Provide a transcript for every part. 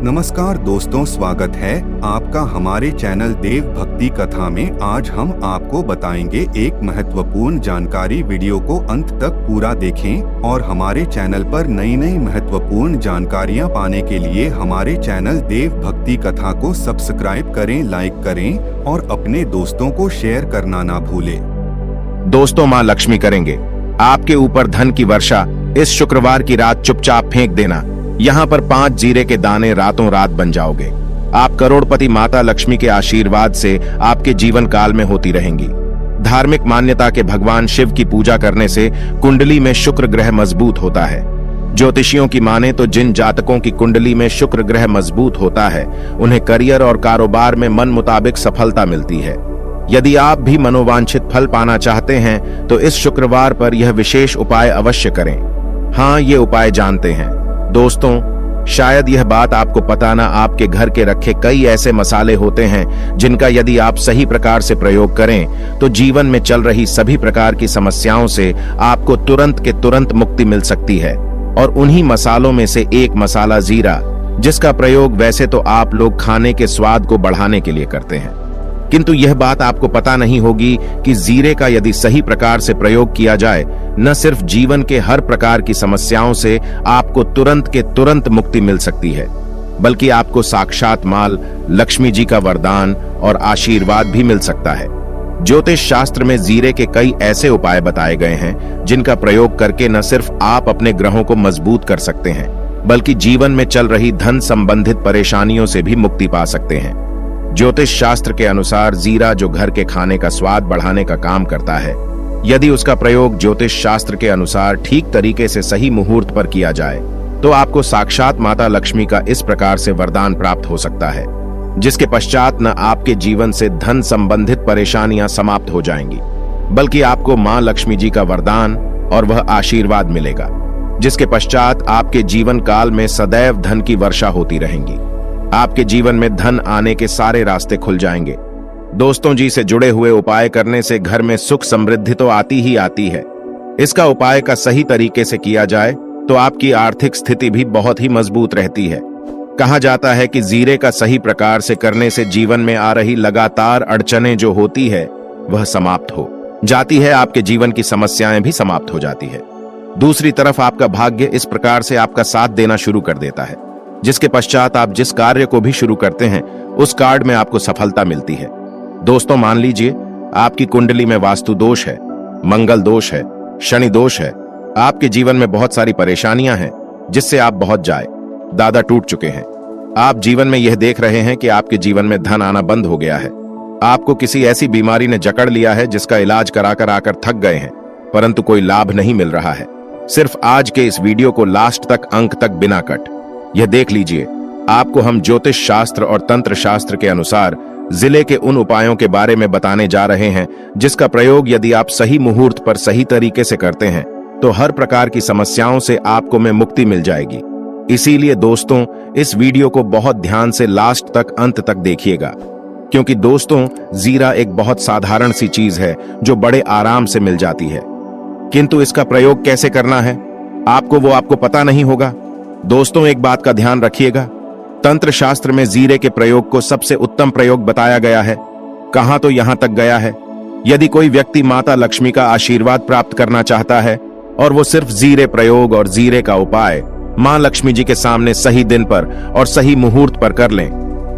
नमस्कार दोस्तों, स्वागत है आपका हमारे चैनल देव भक्ति कथा में। आज हम आपको बताएंगे एक महत्वपूर्ण जानकारी। वीडियो को अंत तक पूरा देखें और हमारे चैनल पर नई नई महत्वपूर्ण जानकारियां पाने के लिए हमारे चैनल देव भक्ति कथा को सब्सक्राइब करें, लाइक करें और अपने दोस्तों को शेयर करना ना भूलें। दोस्तों, माँ लक्ष्मी करेंगे आपके ऊपर धन की वर्षा। इस शुक्रवार की रात चुपचाप फेंक देना। यहाँ पर 5 जीरे के दाने रातों रात बन जाओगे। आप करोड़पति माता लक्ष्मी के आशीर्वाद से आपके जीवन काल में होती रहेंगी। धार्मिक मान्यता के भगवान शिव की पूजा करने से कुंडली में शुक्र ग्रह मजबूत होता है। ज्योतिषियों की माने तो जिन जातकों की कुंडली में शुक्र ग्रह मजबूत होता है उन्हें करियर और कारोबार में मन मुताबिक सफलता मिलती है। यदि आप भी मनोवांछित फल पाना चाहते हैं तो इस शुक्रवार पर यह विशेष उपाय अवश्य करें। हाँ, ये उपाय जानते हैं दोस्तों, शायद यह बात आपको पता ना, आपके घर के रखे कई ऐसे मसाले होते हैं जिनका यदि आप सही प्रकार से प्रयोग करें तो जीवन में चल रही सभी प्रकार की समस्याओं से आपको तुरंत के तुरंत मुक्ति मिल सकती है। और उन्हीं मसालों में से एक मसाला जीरा, जिसका प्रयोग वैसे तो आप लोग खाने के स्वाद को बढ़ाने के लिए करते हैं, किंतु यह बात आपको पता नहीं होगी कि जीरे का यदि सही प्रकार से प्रयोग किया जाए, न सिर्फ जीवन के हर प्रकार की समस्याओं से आपको तुरंत के तुरंत मुक्ति मिल सकती है, बल्कि आपको साक्षात माल लक्ष्मी जी का वरदान और आशीर्वाद भी मिल सकता है। ज्योतिष शास्त्र में जीरे के कई ऐसे उपाय बताए गए हैं जिनका प्रयोग करके न सिर्फ आप अपने ग्रहों को मजबूत कर सकते हैं, बल्कि जीवन में चल रही धन संबंधित परेशानियों से भी मुक्ति पा सकते हैं। ज्योतिष शास्त्र के अनुसार जीरा, जो घर के खाने का स्वाद बढ़ाने का काम करता है, यदि उसका प्रयोग ज्योतिष शास्त्र के अनुसार ठीक तरीके से सही मुहूर्त पर किया जाए तो आपको साक्षात माता लक्ष्मी का इस प्रकार से वरदान प्राप्त हो सकता है, जिसके पश्चात न आपके जीवन से धन संबंधित परेशानियां समाप्त हो जाएंगी, बल्कि आपको मां लक्ष्मी जी का वरदान और वह आशीर्वाद मिलेगा, जिसके पश्चात आपके जीवन काल में सदैव धन की वर्षा होती रहेंगी। आपके जीवन में धन आने के सारे रास्ते खुल जाएंगे। दोस्तों जी, से जुड़े हुए उपाय करने से घर में सुख समृद्धि तो आती ही आती है। इसका उपाय का सही तरीके से किया जाए तो आपकी आर्थिक स्थिति भी बहुत ही मजबूत रहती है। कहा जाता है कि जीरे का सही प्रकार से करने से जीवन में आ रही लगातार अड़चनें जो होती है वह समाप्त हो जाती है, आपके जीवन की समस्याएं भी समाप्त हो जाती है। दूसरी तरफ आपका भाग्य इस प्रकार से आपका साथ देना शुरू कर देता है, जिसके पश्चात आप जिस कार्य को भी शुरू करते हैं उस कार्य में आपको सफलता मिलती है। दोस्तों, मान लीजिए आपकी कुंडली में वास्तु दोष है, मंगल दोष है, शनि दोष है, आपके जीवन में बहुत सारी परेशानियां हैं जिससे आप बहुत ज्यादा टूट चुके हैं। आप जीवन में यह देख रहे हैं कि आपके जीवन में धन आना बंद हो गया है। आपको किसी ऐसी बीमारी ने जकड़ लिया है जिसका इलाज कराकर आकर थक गए हैं, परंतु कोई लाभ नहीं मिल रहा है। सिर्फ आज के इस वीडियो को लास्ट तक, अंक तक बिना कट यह देख लीजिए। आपको हम ज्योतिष शास्त्र और तंत्र शास्त्र के अनुसार जिले के उन उपायों के बारे में बताने जा रहे हैं जिसका प्रयोग यदि आप सही मुहूर्त पर सही तरीके से करते हैं तो हर प्रकार की समस्याओं से आपको में मुक्ति मिल जाएगी। इसीलिए दोस्तों, इस वीडियो को बहुत ध्यान से लास्ट तक, अंत तक देखिएगा, क्योंकि दोस्तों जीरा एक बहुत साधारण सी चीज है जो बड़े आराम से मिल जाती है, किंतु इसका प्रयोग कैसे करना है आपको पता नहीं होगा। दोस्तों, एक बात का ध्यान रखिएगा, तंत्र शास्त्र में जीरे के प्रयोग को सबसे उत्तम प्रयोग बताया गया है। कहां तो यहां तक गया है, यदि कोई व्यक्ति माता लक्ष्मी का आशीर्वाद प्राप्त करना चाहता है और वो सिर्फ जीरे प्रयोग और जीरे का उपाय मां लक्ष्मी जी के सामने सही दिन पर और सही मुहूर्त पर कर लें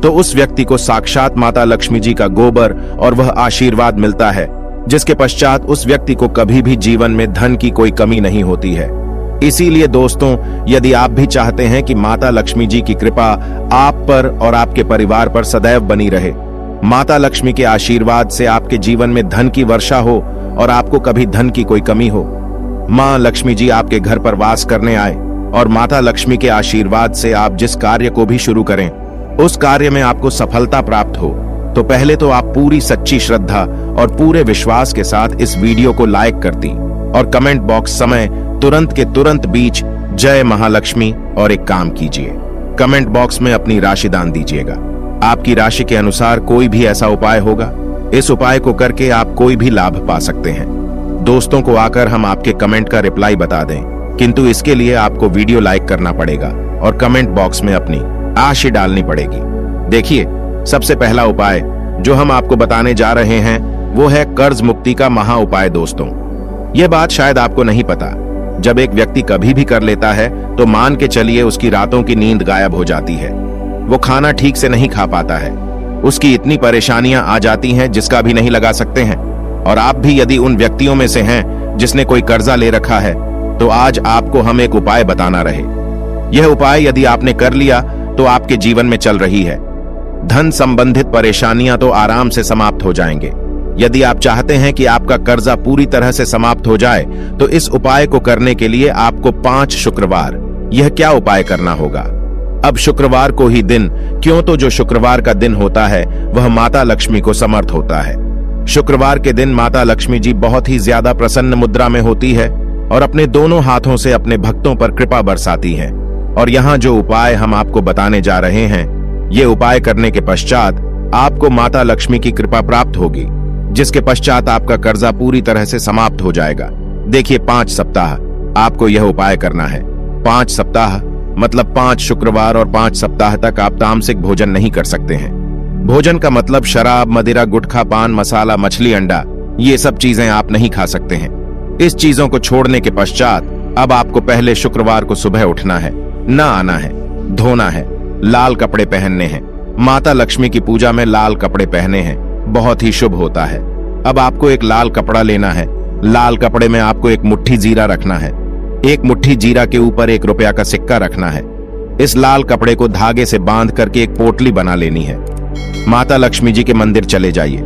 तो उस व्यक्ति को साक्षात माता लक्ष्मी जी का गोबर और वह आशीर्वाद मिलता है, जिसके पश्चात उस व्यक्ति को कभी भी जीवन में धन की कोई कमी नहीं होती है। इसीलिए दोस्तों, यदि आप भी चाहते हैं कि माता लक्ष्मी जी की कृपा आप पर और आपके परिवार पर सदैव बनी रहे, माता लक्ष्मी के आशीर्वाद से आपके जीवन में धन की वर्षा हो और आपको कभी धन की कोई कमी हो, मां लक्ष्मी जी आपके घर पर वास करने आए और माता लक्ष्मी के आशीर्वाद से आप जिस कार्य को भी शुरू करें उस कार्य में आपको सफलता प्राप्त हो, तो पहले तो आप पूरी सच्ची श्रद्धा और पूरे विश्वास के साथ इस वीडियो को लाइक कर दी और कमेंट बॉक्स समय तुरंत के तुरंत बीच जय महालक्ष्मी और एक काम कीजिए, कमेंट बॉक्स में अपनी राशि दान दीजिएगा। आपकी राशि के अनुसार कोई भी ऐसा उपाय होगा, इस उपाय को करके आप कोई भी लाभ पा सकते हैं। दोस्तों को आकर हम आपके कमेंट का रिप्लाई बता दें, किंतु इसके लिए आपको वीडियो लाइक करना पड़ेगा और कमेंट बॉक्स में अपनी आश ही डालनी पड़ेगी। देखिए, सबसे पहला उपाय जो हम आपको बताने जा रहे हैं वो है कर्ज मुक्ति का महा उपाय। दोस्तों, यह बात शायद आपको नहीं पता, जब एक व्यक्ति कभी भी कर लेता है तो मान के चलिए उसकी रातों की नींद गायब हो जाती है, वो खाना ठीक से नहीं खा पाता है, उसकी इतनी परेशानियां आ जाती हैं जिसका भी नहीं लगा सकते हैं। और आप भी यदि उन व्यक्तियों में से हैं जिसने कोई कर्जा ले रखा है, तो आज आपको हम एक उपाय बताना रहे। यह उपाय यदि आपने कर लिया तो आपके जीवन में चल रही है धन संबंधित परेशानियां तो आराम से समाप्त हो जाएंगे। यदि आप चाहते हैं कि आपका कर्जा पूरी तरह से समाप्त हो जाए तो इस उपाय को करने के लिए आपको 5 शुक्रवार यह क्या उपाय करना होगा। अब शुक्रवार को ही दिन, क्यों तो जो शुक्रवार का दिन होता है वह माता लक्ष्मी को समर्थ होता है। शुक्रवार के दिन माता लक्ष्मी जी बहुत ही ज्यादा प्रसन्न मुद्रा में होती है और अपने दोनों हाथों से अपने भक्तों पर कृपा बरसाती है। और यहाँ जो उपाय हम आपको बताने जा रहे हैं, ये उपाय करने के पश्चात आपको माता लक्ष्मी की कृपा प्राप्त होगी, जिसके पश्चात आपका कर्जा पूरी तरह से समाप्त हो जाएगा। देखिए, 5 सप्ताह आपको यह उपाय करना है। 5 सप्ताह मतलब 5 शुक्रवार और 5 सप्ताह तक आप तामसिक भोजन नहीं कर सकते हैं। भोजन का मतलब शराब, मदिरा, गुटखा, पान मसाला, मछली, अंडा, ये सब चीजें आप नहीं खा सकते हैं। इस चीजों को छोड़ने के पश्चात अब आपको पहले शुक्रवार को सुबह उठना है, नहाना है, धोना है, लाल कपड़े पहनने हैं। माता लक्ष्मी की पूजा में लाल कपड़े पहने हैं, बहुत ही शुभ होता है। अब आपको एक लाल कपड़ा लेना है। लाल कपड़े में आपको एक मुट्ठी जीरा रखना है। एक मुट्ठी जीरा के ऊपर 1 रुपया का सिक्का रखना है। इस लाल कपड़े को धागे से बांध करके एक पोटली बना लेनी है। माता लक्ष्मी जी के मंदिर चले जाइए।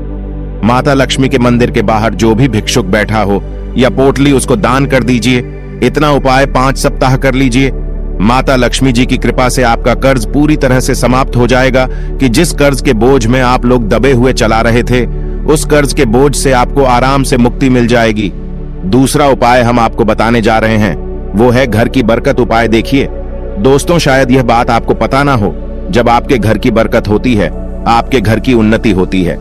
माता लक्ष्मी के मंदिर के बाहर जो भी भिक्षुक बैठा हो या पोटली, उसको दान कर दीजिए। इतना उपाय 5 सप्ताह कर लीजिए। माता लक्ष्मी जी की कृपा से आपका कर्ज पूरी तरह से समाप्त हो जाएगा कि जिस कर्ज के बोझ में आप लोग दबे हुए चला रहे थे, उस कर्ज के बोझ से आपको आराम से मुक्ति मिल जाएगी। दूसरा उपाय हम आपको बताने जा रहे हैं, वो है घर की बरकत उपाय। देखिए दोस्तों, शायद यह बात आपको पता ना हो, जब आपके घर की बरकत होती है, आपके घर की उन्नति होती है।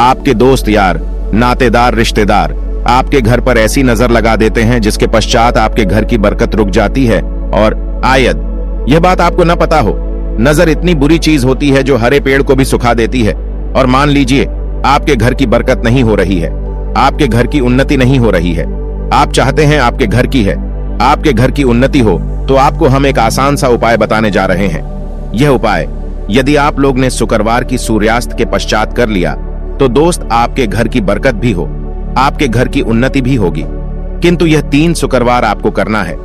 आपके दोस्त यार, नातेदार, रिश्तेदार आपके घर पर ऐसी नजर लगा देते हैं जिसके पश्चात आपके घर की बरकत रुक जाती है। और आयद, यह बात आपको न पता हो, नजर इतनी बुरी चीज होती है जो हरे पेड़ को भी सुखा देती है। और मान लीजिए आपके घर की बरकत नहीं हो रही है, आपके घर की उन्नति नहीं हो रही है, आप चाहते हैं आपके घर की है, आपके घर की उन्नति हो, तो आपको हम एक आसान सा उपाय बताने जा रहे हैं। यह उपाय यदि आप लोग ने शुक्रवार की सूर्यास्त के पश्चात कर लिया तो दोस्त, आपके घर की बरकत भी हो, आपके घर की उन्नति भी होगी। किंतु यह 3 शुक्रवार आपको करना है।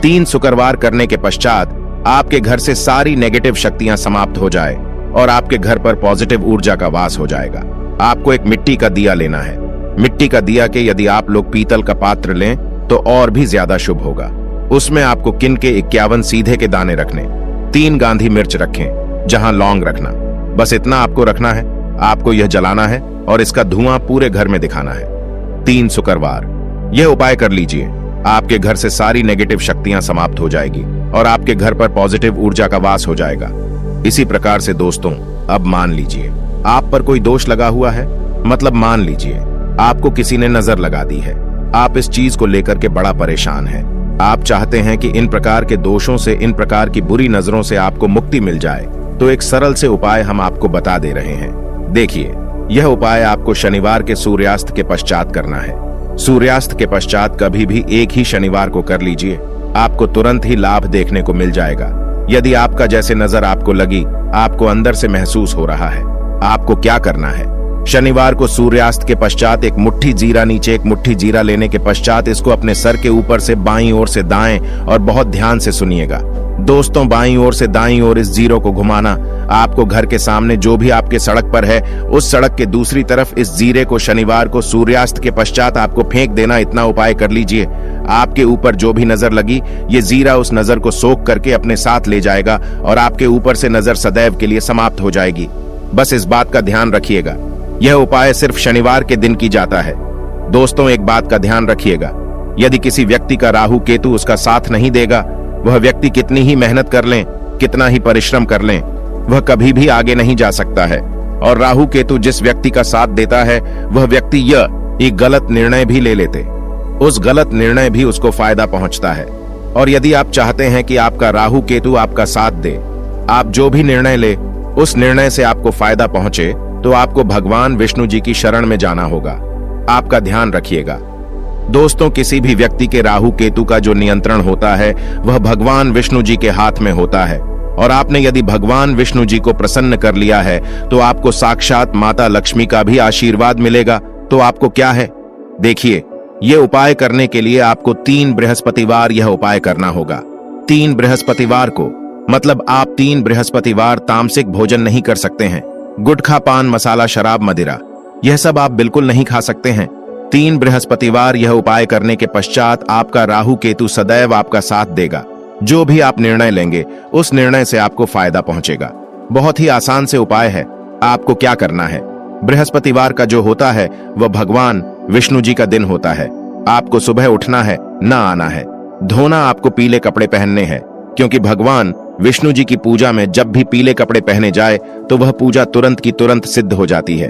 3 शुक्रवार करने के पश्चात आपके घर से सारी नेगेटिव शक्तियां समाप्त हो जाए और आपके घर पर पॉजिटिव ऊर्जा का वास हो जाएगा। आपको एक मिट्टी का दिया लेना है। मिट्टी का दिया के यदि आप लोग पीतल का पात्र लें तो और भी ज्यादा शुभ होगा। उसमें आपको किन के 51 सीधे के दाने रखने, 3 गांधी मिर्च रखें, जहां लौंग रखना। बस इतना आपको रखना है। आपको यह जलाना है और इसका धुआं पूरे घर में दिखाना है। 3 शुक्रवार यह उपाय कर लीजिए, आपके घर से सारी नेगेटिव शक्तियां समाप्त हो जाएगी और आपके घर पर पॉजिटिव ऊर्जा का वास हो जाएगा। इसी प्रकार से दोस्तों, अब मान लीजिए आप पर कोई दोष लगा हुआ है, मतलब मान लीजिए आपको किसी ने नजर लगा दी है। आप इस चीज को लेकर के बड़ा परेशान हैं। आप चाहते हैं कि इन प्रकार के दोषों से, इन प्रकार की बुरी नजरों से आपको मुक्ति मिल जाए, तो एक सरल से उपाय हम आपको बता दे रहे हैं। देखिए, यह उपाय आपको शनिवार के सूर्यास्त के पश्चात करना है। सूर्यास्त के पश्चात कभी भी एक ही शनिवार को कर लीजिए, आपको तुरंत ही लाभ देखने को मिल जाएगा। यदि आपका जैसे नजर आपको लगी, आपको अंदर से महसूस हो रहा है, आपको क्या करना है, शनिवार को सूर्यास्त के पश्चात एक मुट्ठी जीरा, नीचे एक मुट्ठी जीरा लेने के पश्चात इसको अपने सर के ऊपर से बाईं ओर से दाएं, और बहुत ध्यान से सुनिएगा दोस्तों, बाईं ओर से दाईं ओर इस जीरो को घुमाना। आपको घर के सामने जो भी आपके सड़क पर है, उस सड़क के दूसरी तरफ इस जीरे को शनिवार को सूर्यास्त के पश्चात आपको फेंक देना। इतना उपाय कर लीजिए। आपके ऊपर जो भी नजर लगी, ये जीरा उस नजर को सोख करके अपने साथ ले जाएगा और आपके ऊपर से नजर सदैव के लिए समाप्त हो जाएगी। बस इस बात का ध्यान रखिएगा, यह उपाय सिर्फ शनिवार के दिन की जाता है। दोस्तों, एक बात का ध्यान रखिएगा, यदि किसी व्यक्ति का राहु केतु उसका साथ नहीं देगा, वह व्यक्ति कितनी ही मेहनत कर लें, कितना ही परिश्रम कर लें, वह कभी भी आगे नहीं जा सकता है। और राहु केतु जिस व्यक्ति का साथ देता है, वह व्यक्ति एक गलत निर्णय भी ले लेते, उस गलत निर्णय भी उसको फायदा पहुंचता है। और यदि आप चाहते हैं कि आपका राहु केतु आपका साथ दे, आप जो भी निर्णय ले उस निर्णय से आपको फायदा पहुंचे तो आपको भगवान विष्णु जी की शरण में जाना होगा। आपका ध्यान रखिएगा दोस्तों, किसी भी व्यक्ति के राहु केतु का जो नियंत्रण होता है वह भगवान विष्णु जी के हाथ में होता है। और आपने यदि भगवान विष्णु जी को प्रसन्न कर लिया है तो आपको साक्षात माता लक्ष्मी का भी आशीर्वाद मिलेगा। तो आपको क्या है, देखिए, ये उपाय करने के लिए आपको 3 बृहस्पतिवार यह उपाय करना होगा। 3 बृहस्पतिवार को, मतलब आप 3 बृहस्पतिवार तामसिक भोजन नहीं कर सकते हैं। गुटखा, पान मसाला, शराब, मदिरा, यह सब आप बिल्कुल नहीं खा सकते हैं। 3 बृहस्पतिवार यह उपाय करने के पश्चात आपका राहु केतु सदैव आपका साथ देगा। जो भी आप निर्णय लेंगे उस निर्णय से आपको फायदा पहुंचेगा। बहुत ही आसान से उपाय है। आपको क्या करना है, बृहस्पतिवार का जो होता है वह भगवान विष्णु जी का दिन होता है। आपको सुबह उठना है, ना आना है, धोना, आपको पीले कपड़े पहनने हैं, क्योंकि भगवान विष्णु जी की पूजा में जब भी पीले कपड़े पहने जाए तो वह पूजा तुरंत की तुरंत सिद्ध हो जाती है।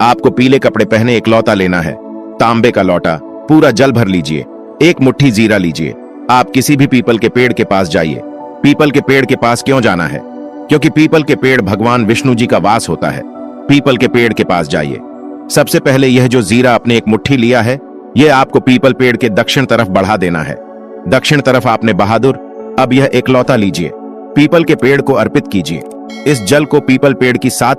आपको पीले कपड़े पहने एक लौटा लेना है, तांबे का लौटा, पूरा जल भर लीजिए, 1 मुट्ठी जीरा लीजिए। आप किसी भी पीपल के पेड़ के पास जाइए। पीपल के पेड़ के पास क्यों जाना है, क्योंकि पीपल के पेड़ भगवान विष्णु जी का वास होता है। पीपल के पेड़ के पास जाइए। सबसे पहले यह जो जीरा आपने 1 मुट्ठी लिया है यह आपको पीपल पेड़ के दक्षिण तरफ बढ़ा देना है। दक्षिण तरफ आपने बहादुर, अब यह एक लौटा लीजिए, पीपल के पेड़ को अर्पित कीजिए। इस जल को पीपल पेड़ की 7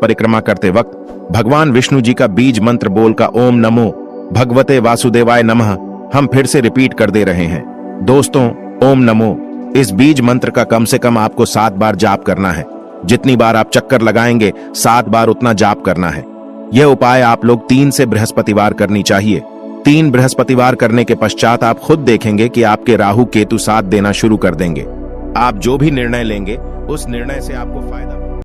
परिक्रमा करते वक्त भगवान विष्णु जी का बीज मंत्र बोल का ओम नमो भगवते वासुदेवाय नमः हम फिर से रिपीट कर दे रहे हैं। दोस्तों, ओम नमो इस बीज मंत्र का कम से कम आपको 7 बार जाप करना है। जितनी बार आप चक्कर लगाएंगे 7 बार उतना जाप करना है। यह उपाय आप लोग 3 से बृहस्पतिवार करनी चाहिए। 3 बृहस्पतिवार करने के पश्चात आप खुद देखेंगे कि आपके राहु केतु साथ देना शुरू कर देंगे। आप जो भी निर्णय लेंगे उस निर्णय से आपको फायदा